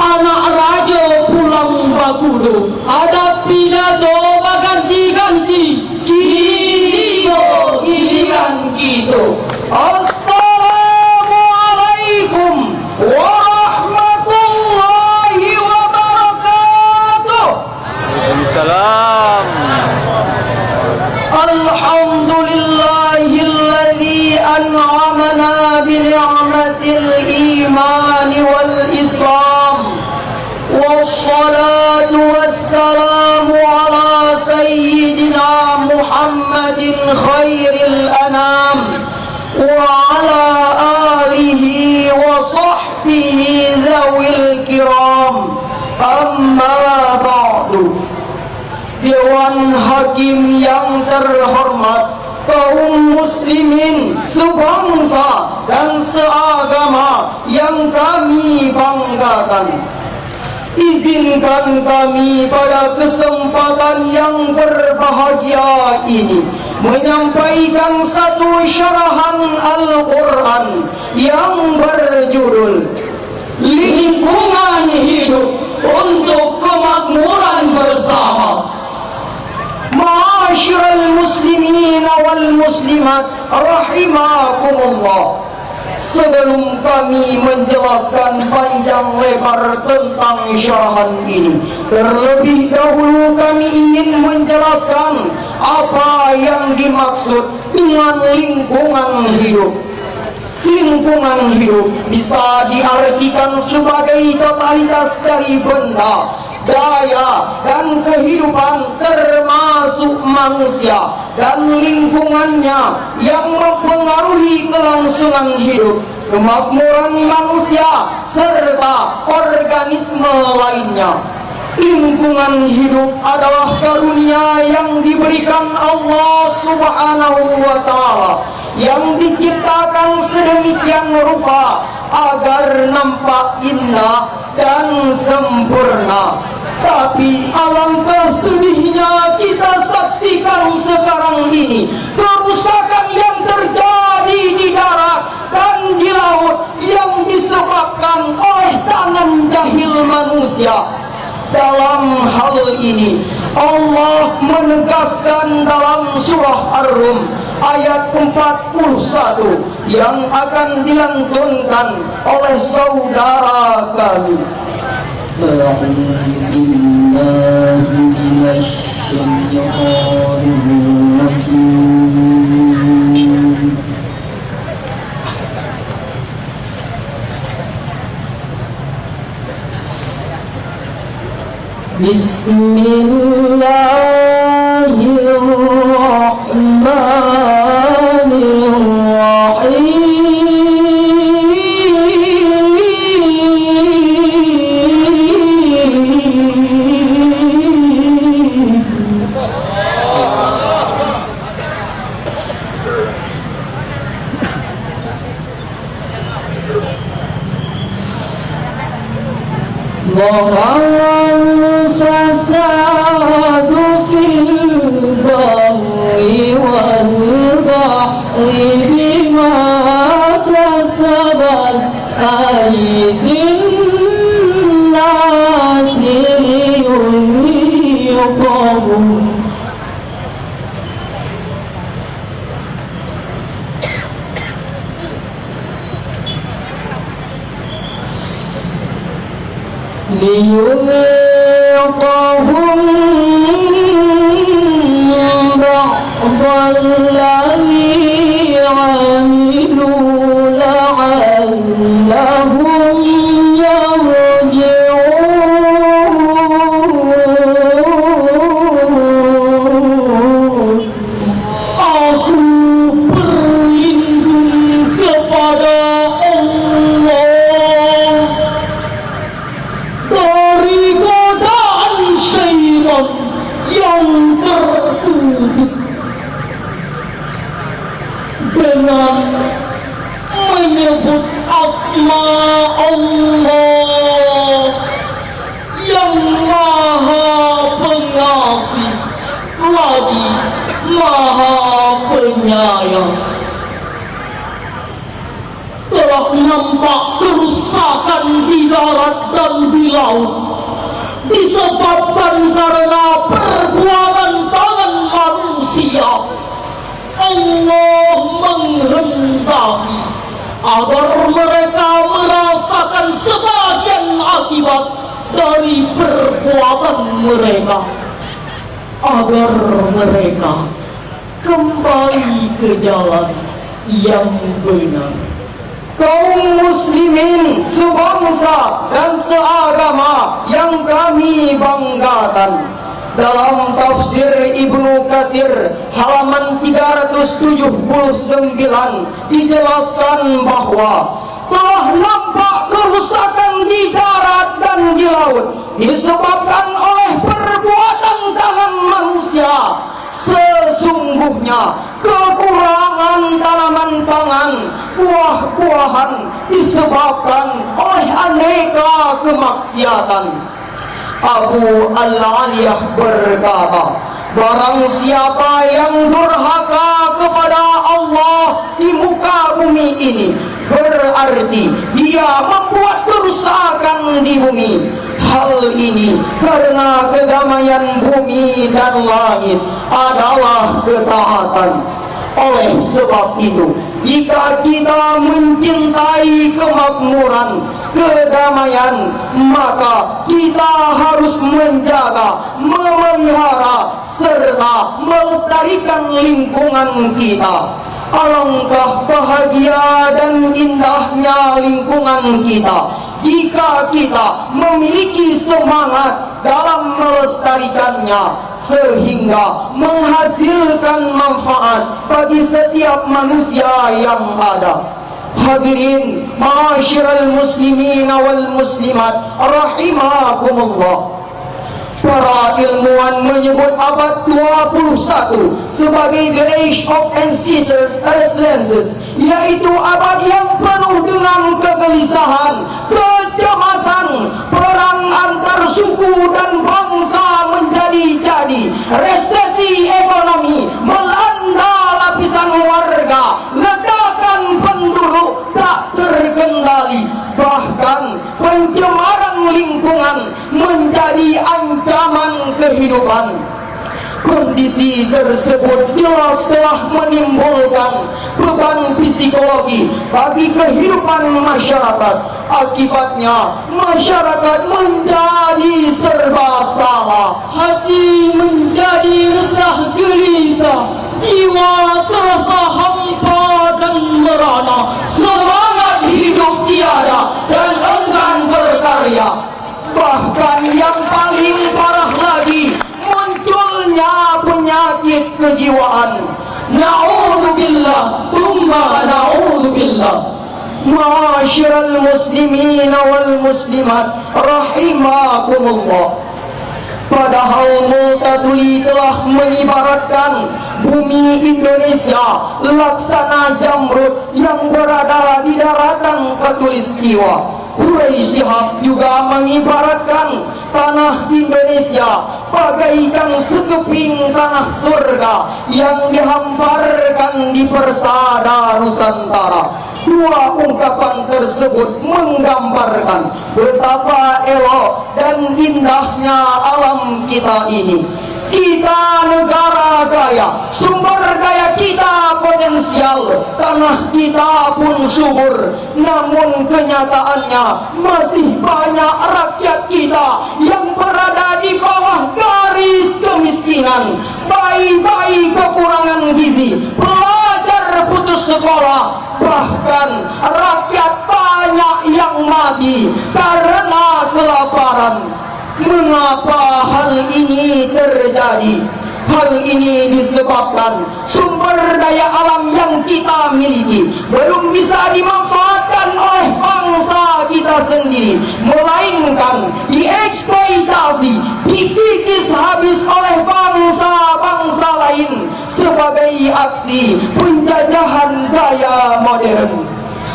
Anak raja pulang bakudo, ada pidato baganti-ganti, giliran gitu. Assalamualaikum warahmatullahi wabarakatuh. Waalaikumsalam. Alhamdulillahilladzi an'amana bi ni'matil iman wal islam. والصلاة والسلام على سيدنا محمد خير الأنام وعلى آله وصحبه ذوي الكرام أما بعد. Dewan Hakim yang terhormat, kaum muslimin sebangsa dan seagama yang kami banggakan, izinkan kami pada kesempatan yang berbahagia ini menyampaikan satu syarahan Al-Quran yang berjudul Lingkungan Hidup untuk Kemakmuran Bersama. Ma'asyiral muslimin wal muslimat rahimakumullah. Sebelum kami menjelaskan panjang lebar tentang syarahan ini, terlebih dahulu kami ingin menjelaskan apa yang dimaksud dengan lingkungan hidup. Lingkungan hidup bisa diartikan sebagai totalitas dari benda, daya, dan kehidupan termasuk manusia dan lingkungannya yang mempengaruhi kelangsungan hidup, kemakmuran manusia, serta organisme lainnya. Lingkungan hidup adalah karunia yang diberikan Allah Subhanahu wa Ta'ala, yang diciptakan sedemikian rupa agar nampak indah dan sempurna. Tapi alangkah sedihnya kita saksikan sekarang ini kerusakan yang terjadi di darat dan di laut yang disebabkan oleh tangan jahil manusia. Dalam hal ini Allah menegaskan dalam surah Ar-Rum ayat 41 yang akan dilantunkan oleh saudara kami. Bismillahirrahmanirrahim. الفساد في البر والبحر بما كسبت أيدي الناس ليذيقهم بعض الذي عملوا لعلهم يرجعون. yang tertutup dengan menyebut asma Allah yang Maha Pengasih lagi Maha Penyayang. Telah nampak kerusakan di darat dan di laut disebabkan karena perbuatan tangan manusia. Allah menghendaki agar mereka merasakan sebagian akibat dari perbuatan mereka, agar mereka kembali ke jalan yang benar. Kaum muslimin sebangsa dan seagama yang kami banggakan, dalam tafsir Ibnu Katsir halaman 379 dijelaskan bahwa telah nampak kerusakan di darat dan di laut disebabkan oleh perbuatan tangan manusia. Sesungguhnya kekurangan tanaman pangan, buah-buahan disebabkan oleh aneka kemaksiatan. Abu Al-Aliyah berkata, barang siapa yang durhaka kepada Allah di muka bumi ini, berarti dia membuat kerusakan di bumi. Hal ini karena kedamaian bumi dan langit adalah ketaatan. Oleh sebab itu, jika kita mencintai kemakmuran, kedamaian, maka kita harus menjaga, memelihara, serta melestarikan lingkungan kita. Alangkah bahagia dan indahnya lingkungan kita jika kita memiliki semangat dalam melestarikannya, sehingga menghasilkan manfaat bagi setiap manusia yang ada. Hadirin ma'asyiral muslimin wal muslimat rahimakumullah. Para ilmuwan menyebut abad 21 sebagai the age of ancestors restlessness, yaitu abad yang penuh dengan kegelisahan, kecemasan, perang antar suku dan bangsa menjadi-jadi, resesi ekonomi melanda lapisan warga, ledakan penduduk tak terkendali, bahkan pencemaran lingkungan menjadi ancaman kehidupan. Kondisi tersebut jelas telah menimbulkan beban psikologi bagi kehidupan masyarakat. Akibatnya masyarakat menjadi serba salah, Hati menjadi resah gelisah, jiwa terasa hampa dan merana, semangat hidup tiada dan enggan berkarya. Bahkan yang paling parah lagi, munculnya penyakit kejiwaan. Na'udzubillah, thumma na'udzubillah. Ma'asyiral muslimin wal muslimat rahimakumullah. Padahal Multatuli telah mengibaratkan bumi Indonesia laksana jamrud yang berada di daratan Khatulistiwa. Quraisy Shihab juga mengibaratkan tanah Indonesia bagaikan sekeping tanah surga yang dihamparkan di persada Nusantara. Dua ungkapan tersebut menggambarkan betapa elok dan indahnya alam kita ini. Kita negara kaya, sumber daya kita potensial, tanah kita pun subur. Namun kenyataannya masih banyak rakyat kita yang berada di bawah garis kemiskinan. Bayi-bayi kekurangan gizi, pelajar putus sekolah, bahkan rakyat banyak yang mati karena kelaparan. Mengapa hal ini terjadi? Hal ini disebabkan sumber daya alam yang kita miliki belum bisa dimanfaatkan oleh bangsa kita sendiri, melainkan dieksploitasi, dikikis habis oleh bangsa aksi penjajahan gaya modern.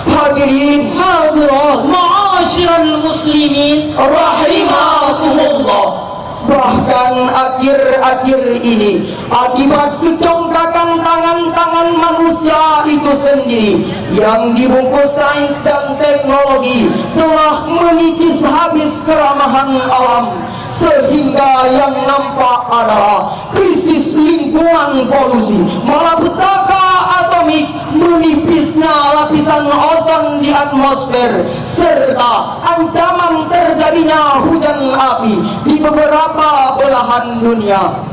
Hadirin hadirat ma'asyiral muslimin rahimakumullah. Bahkan akhir-akhir ini, akibat kecongkakan tangan-tangan manusia itu sendiri yang dibungkus sains dan teknologi, telah menipis habis keramahan alam, sehingga yang nampak adalah krisis lingkungan, polusi, malapetaka atomik, menipisnya lapisan ozon di atmosfer, serta ancaman terjadinya hujan api di beberapa belahan dunia.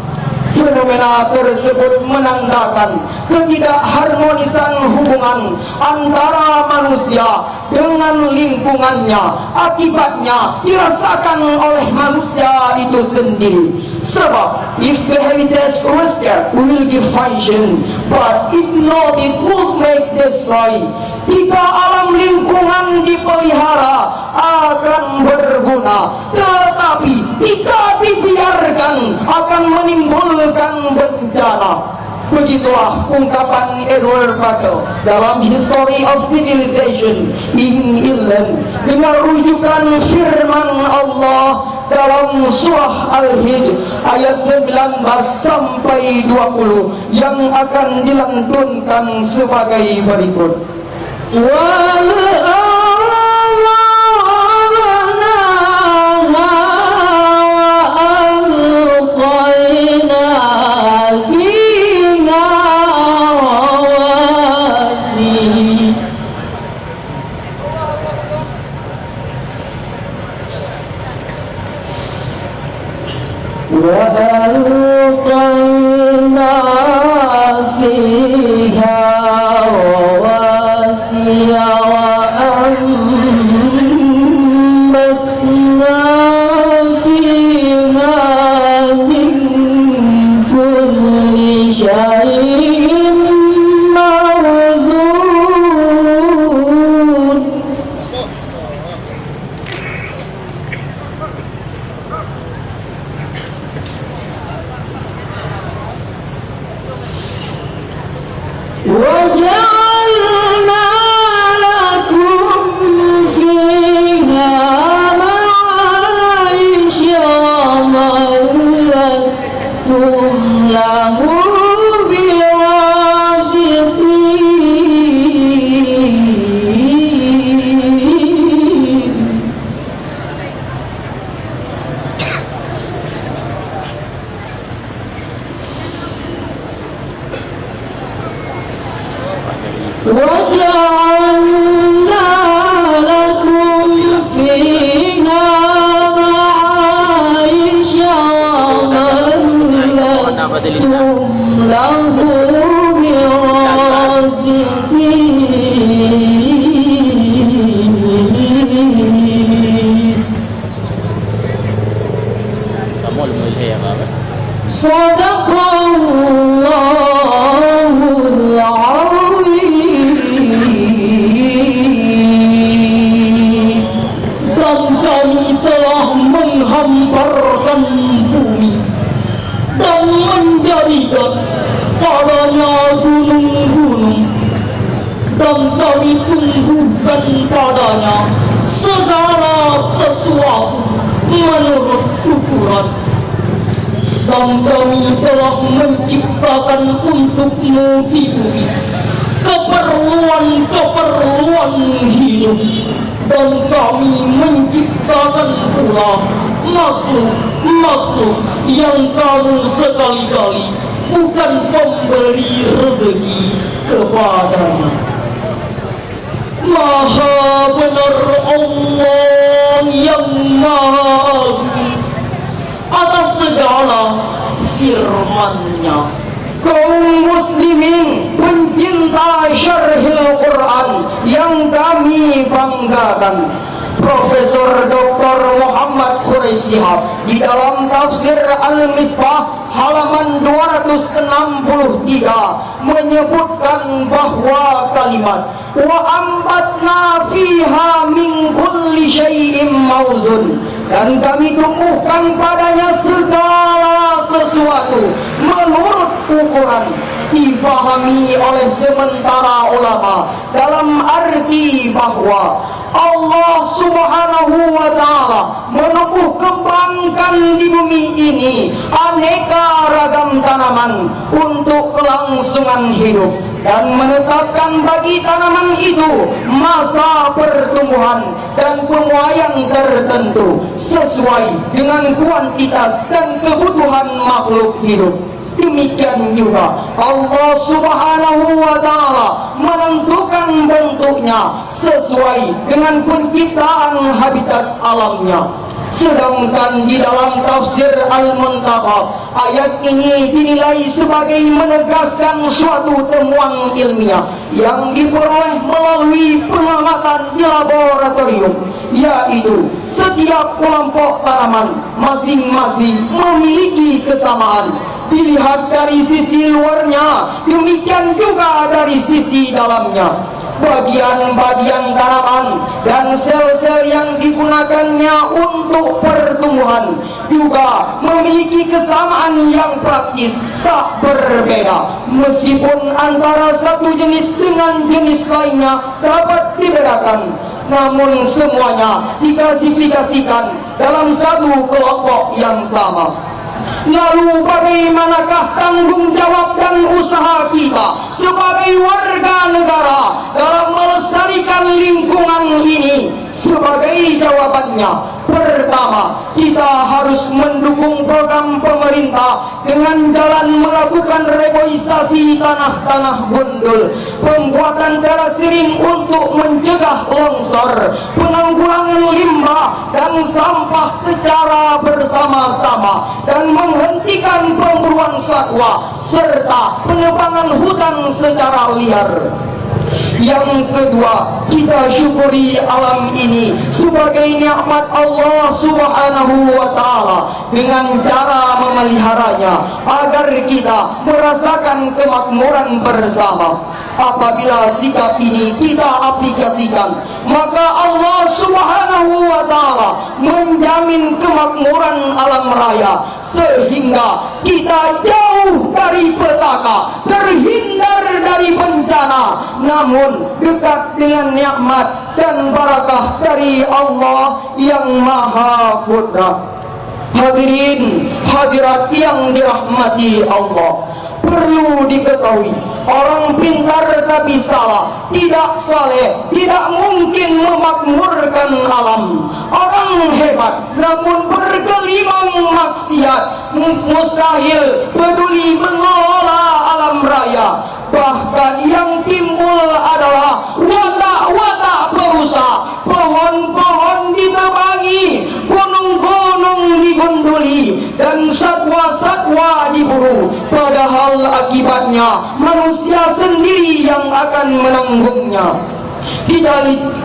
Fenomena tersebut menandakan ketidakharmonisan hubungan antara manusia dengan lingkungannya. Akibatnya dirasakan oleh manusia itu sendiri. Sebab if the heritage restored will give function, but if not it would make destroy. Jika alam lingkungan dipelihara akan berguna, tetapi jika dibiarkan akan menimbulkan bencana. Begitulah ungkapan Edward Buckle dalam History of Civilization in England, dengan rujukan firman Allah dalam surah Al-Hijr ayat 19 sampai 20 yang akan dilantunkan sebagai berikut. وألقينا فيها رواسي وأنبتنا فيها من كل شيء موزون. وجعلنا لكم فيها معايش ومن لستم له برازقين. وجعلنا لكم فيها معايش ومن لستم له برازقين. صدق الله العظيم. Dan kami telah menghamparkan bumi dan menjadikan padanya gunung-gunung, dan kami tumbuhkan padanya segala sesuatu menurut ukuran. Dan kami telah menciptakan untukmu di bumi keperluan-keperluan hidup, dan kami menciptakan pula makhluk-makhluk yang kamu sekali-kali bukan pemberi rezeki kepadanya. Maha benar Allah yang Maha Agung atas segala firman-Nya. Kaum muslimin pencinta syarhil Quran yang kami banggakan, Profesor Dr. Muhammad Quraisyihab di dalam tafsir Al-Misbah halaman 263 menyebutkan bahwa kalimat wa ambatna fiha min kulli syai'in mauzun, dan kami tumbuhkan padanya segala sesuatu menurut ukuran. difahami oleh sementara ulama dalam arti bahwa Allah Subhanahu wa Ta'ala menumbuh kembangkan di bumi ini aneka ragam tanaman untuk kelangsungan hidup, dan menetapkan bagi tanaman itu masa pertumbuhan dan penuaian tertentu sesuai dengan kuantitas dan kebutuhan makhluk hidup. Demikian juga Allah Subhanahu wa Ta'ala menentukan bentuknya sesuai dengan penciptaan habitat alamnya. Sedangkan di dalam tafsir Al-Muntaqa, ayat ini dinilai sebagai menegaskan suatu temuan ilmiah yang diperoleh melalui pengamatan di laboratorium, yaitu setiap kelompok tanaman masing-masing memiliki kesamaan. Dilihat dari sisi luarnya, demikian juga dari sisi dalamnya. Bagian-bagian tanaman dan sel-sel yang digunakannya untuk pertumbuhan juga memiliki kesamaan yang praktis tak berbeda, meskipun antara satu jenis dengan jenis lainnya dapat dibedakan, namun semuanya diklasifikasikan dalam satu kelompok yang sama. Lalu bagaimanakah tanggung jawab dan usaha kita sebagai warga negara dalam melestarikan lingkungan ini? Sebagai jawabannya, pertama, kita harus mendukung program pemerintah dengan jalan melakukan reboisasi tanah-tanah gundul, pembuatan terasering untuk mencegah longsor, penanggulangan limbah dan sampah secara bersama-sama, dan menghentikan pemburuan satwa serta penebangan hutan secara liar. Yang kedua, kita syukuri alam ini sebagai nikmat Allah Subhanahu wa Ta'ala dengan cara memeliharanya agar kita merasakan kemakmuran bersama. Apabila sikap ini kita aplikasikan, maka Allah Subhanahu wa Ta'ala menjamin kemakmuran alam raya, sehingga kita jauh dari petaka, terhindar dari bencana, namun dekat dengan nikmat dan barakah dari Allah yang Maha Kudrah. Hadirin hadirat yang dirahmati Allah, perlu diketahui, orang pintar tapi salah, tidak saleh, tidak mungkin memakmurkan alam. Orang hebat namun bergelimang maksiat, mustahil peduli mengelola alam raya. Bahkan yang timbul adalah watak-watak perusak, pohon-pohon ditebangi, gunung-gunung digunduli, dan satwa-satwa diburu. Padahal akibatnya manusia sendiri yang akan menanggungnya.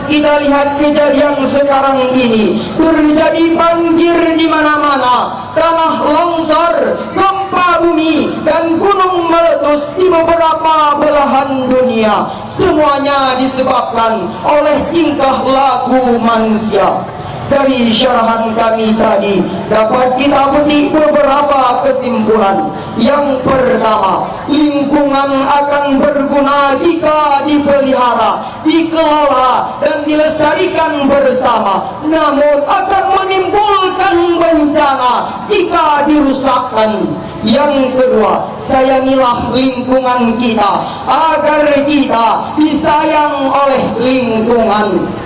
Kita lihat kejadian sekarang ini, terjadi banjir di mana-mana, tanah longsor, gempa bumi, dan gunung meletus di beberapa belahan dunia. Semuanya disebabkan oleh tingkah laku manusia. Dari syarahan kami tadi dapat kita petik beberapa kesimpulan. Yang pertama, lingkungan akan berguna jika dipelihara, dikelola, dan dilestarikan bersama, namun akan menimbulkan bencana jika dirusakkan. Yang kedua, sayangilah lingkungan kita agar kita disayang oleh lingkungan.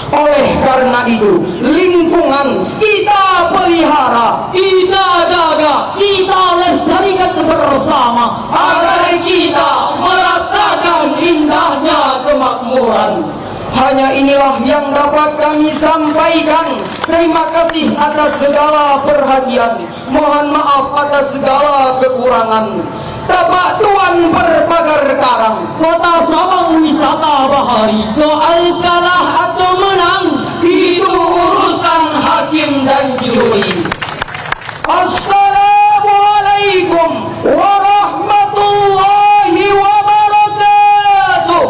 Oleh karena itu, lingkungan kita pelihara, kita jaga, kita lestarikan bersama agar kita merasakan indahnya kemakmuran. Hanya inilah yang dapat kami sampaikan. Terima kasih atas segala perhatian. Mohon maaf atas segala kekurangan. Tapak Tuan Berpagar Karang, Kota Sabang Wisata Bahari. Soal kalah atau menang itu urusan hakim dan juri. Assalamualaikum warahmatullahi wabarakatuh.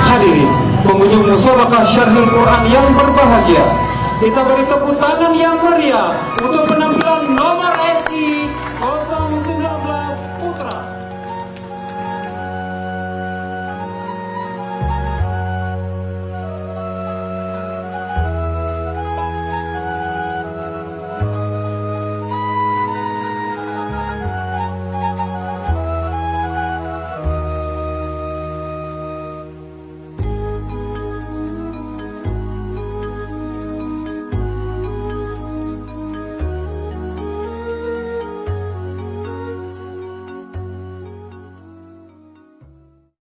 Hadirin pengunjung musyawarah Syarhul Quran yang berbahagia, kita beri tepuk tangan yang meriah untuk penampilan nomor